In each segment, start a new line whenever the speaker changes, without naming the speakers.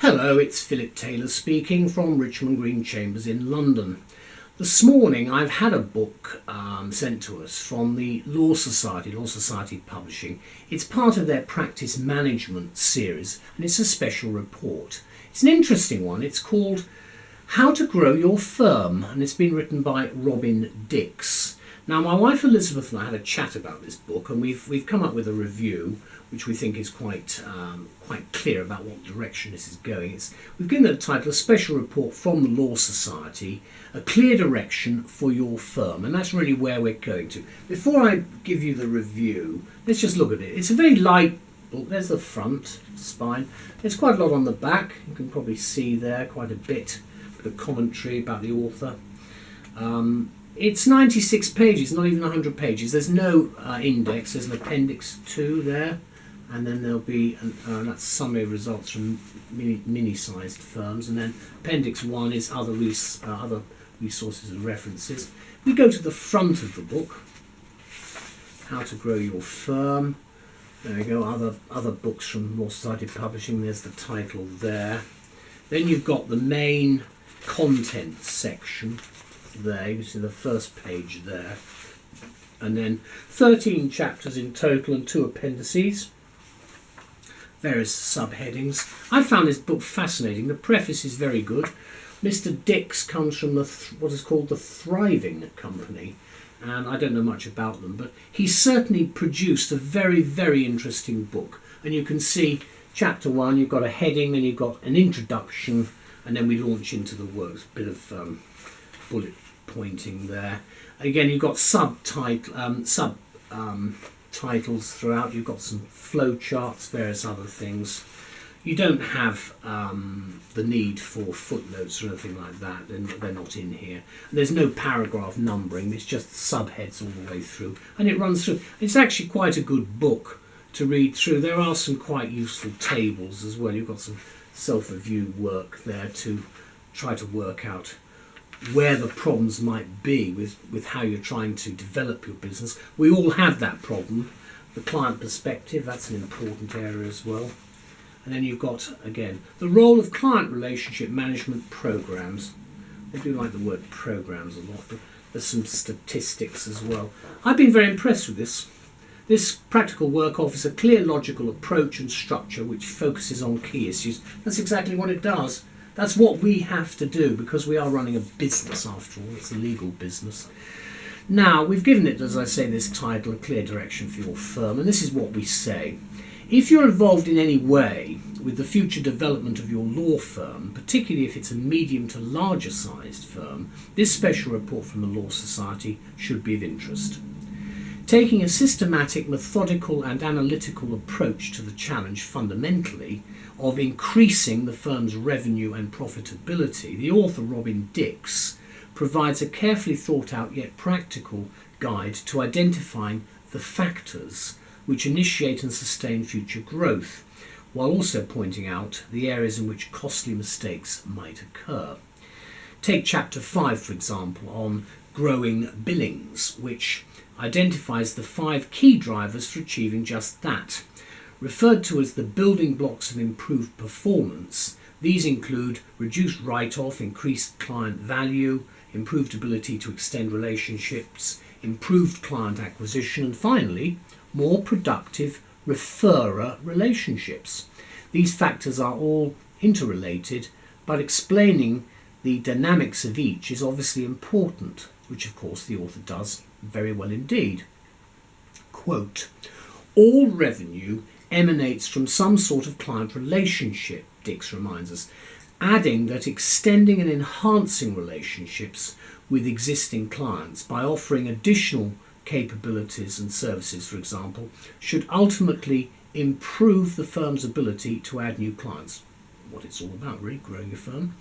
Hello, it's Phillip Taylor speaking from Richmond Green Chambers in London. This morning I've had a book sent to us from the Law Society Publishing. It's part of their practice management series and it's a special report. It's an interesting one. It's called How to Grow Your Firm and it's been written by Robin Dix. Now my wife Elizabeth and I had a chat about this book and we've come up with a review which we think is quite clear about what direction this is going. We've given it a title, A Special Report from the Law Society, A Clear Direction for Your Firm, and that's really where we're going to. Before I give you the review, let's just look at it. It's a very light book. There's the front spine. There's quite a lot on the back. You can probably see there quite a bit of commentary about the author. It's 96 pages, not even 100 pages. There's no index. There's an appendix 2 there. And then there'll be that's summary of results from mini-sized firms, and then Appendix 1 is other resources and references. We go to the front of the book, How to Grow Your Firm. There we go, other books from Law Society Publishing. There's the title there. Then you've got the main content section there. You see the first page there, and then 13 chapters in total and 2 appendices. Various subheadings. I found this book fascinating. The preface is very good. Mr. Dix comes from what is called the Thriving Company, and I don't know much about them, but he certainly produced a very, very interesting book. And you can see chapter 1, you've got a heading, and you've got an introduction, and then we launch into the works. A bit of bullet pointing there. Again, you've got titles throughout. You've got some flow charts, various other things. You don't have the need for footnotes or anything like that. They're not in here. And there's no paragraph numbering. It's just subheads all the way through, and it runs through. It's actually quite a good book to read through. There are some quite useful tables as well. You've got some self-review work there to try to work out where the problems might be with how you're trying to develop your business. We all have that problem. The client perspective, that's an important area as well. And then you've got, again, the role of client relationship management programs. They do like the word programs a lot, but there's some statistics as well. I've been very impressed with this. This practical work offers a clear logical approach and structure which focuses on key issues. That's exactly what it does. That's what we have to do because we are running a business after all. It's a legal business. Now, we've given it, as I say, this title, A Clear Direction for Your Firm, and this is what we say. If you're involved in any way with the future development of your law firm, particularly if it's a medium to larger sized firm, this special report from the Law Society should be of interest. Taking a systematic, methodical and analytical approach to the challenge fundamentally of increasing the firm's revenue and profitability, the author Robin Dix provides a carefully thought out yet practical guide to identifying the factors which initiate and sustain future growth, while also pointing out the areas in which costly mistakes might occur. Take chapter 5, for example, on growing billings, which identifies the 5 key drivers for achieving just that. Referred to as the building blocks of improved performance, these include reduced write-off, increased client value, improved ability to extend relationships, improved client acquisition, and finally, more productive referrer relationships. These factors are all interrelated, but explaining the dynamics of each is obviously important, which of course the author does very well indeed. Quote, all revenue emanates from some sort of client relationship, Dix reminds us, adding that extending and enhancing relationships with existing clients by offering additional capabilities and services, for example, should ultimately improve the firm's ability to add new clients. What it's all about, really, growing your firm.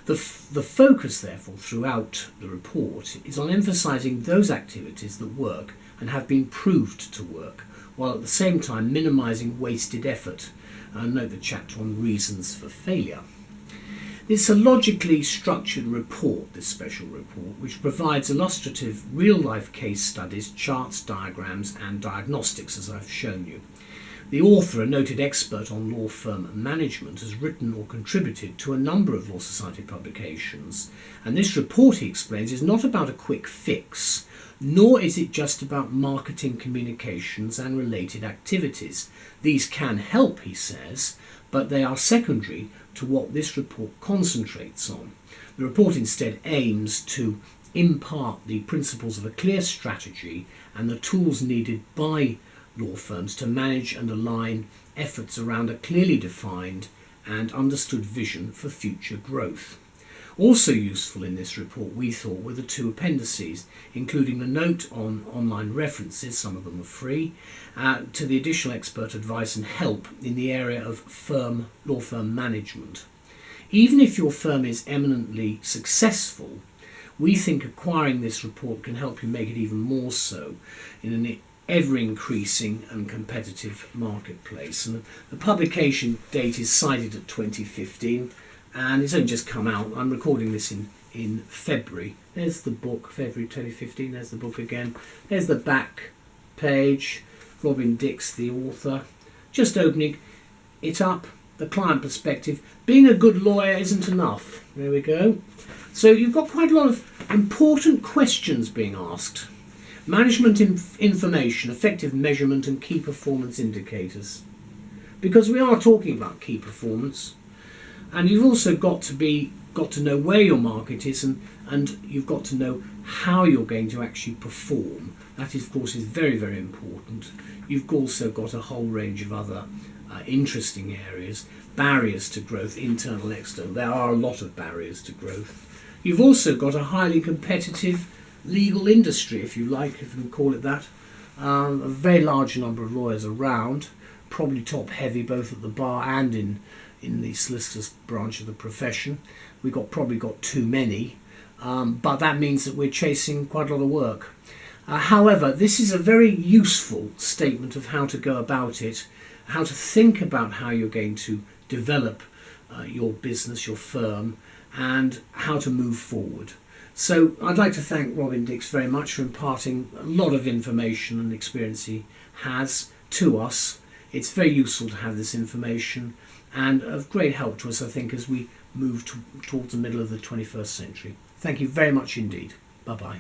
The focus, therefore, throughout the report is on emphasising those activities that work and have been proved to work, while at the same time minimising wasted effort. Note the chapter on reasons for failure. It's a logically structured report, this special report, which provides illustrative real-life case studies, charts, diagrams and diagnostics, as I've shown you. The author, a noted expert on law firm management, has written or contributed to a number of Law Society publications, and this report, he explains, is not about a quick fix, nor is it just about marketing, communications and related activities. These can help, he says, but they are secondary to what this report concentrates on. The report instead aims to impart the principles of a clear strategy and the tools needed by law firms to manage and align efforts around a clearly defined and understood vision for future growth. Also useful in this report, we thought, were the two appendices, including a note on online references, some of them are free, to the additional expert advice and help in the area of law firm management. Even if your firm is eminently successful, we think acquiring this report can help you make it even more so in an ever-increasing and competitive marketplace. And the publication date is cited at 2015, and it's only just come out. I'm recording this in February. There's the book, February 2015, there's the book again. There's the back page, Robin Dix, the author. Just opening it up, the client perspective. Being a good lawyer isn't enough. There we go. So you've got quite a lot of important questions being asked. Management information, effective measurement and key performance indicators. Because we are talking about key performance. And you've also got to know where your market is, and you've got to know how you're going to actually perform. That, of course, is very, very important. You've also got a whole range of other interesting areas. Barriers to growth, internal, external. There are a lot of barriers to growth. You've also got a highly competitive legal industry, if you like, if you can call it that. A very large number of lawyers around, probably top heavy both at the bar and in the solicitors branch of the profession. We've probably got too many, but that means that we're chasing quite a lot of work. However, this is a very useful statement of how to go about it, how to think about how you're going to develop your business, your firm, and how to move forward. So I'd like to thank Robin Dix very much for imparting a lot of information and experience he has to us. It's very useful to have this information and of great help to us, I think, as we move towards the middle of the 21st century. Thank you very much indeed. Bye-bye.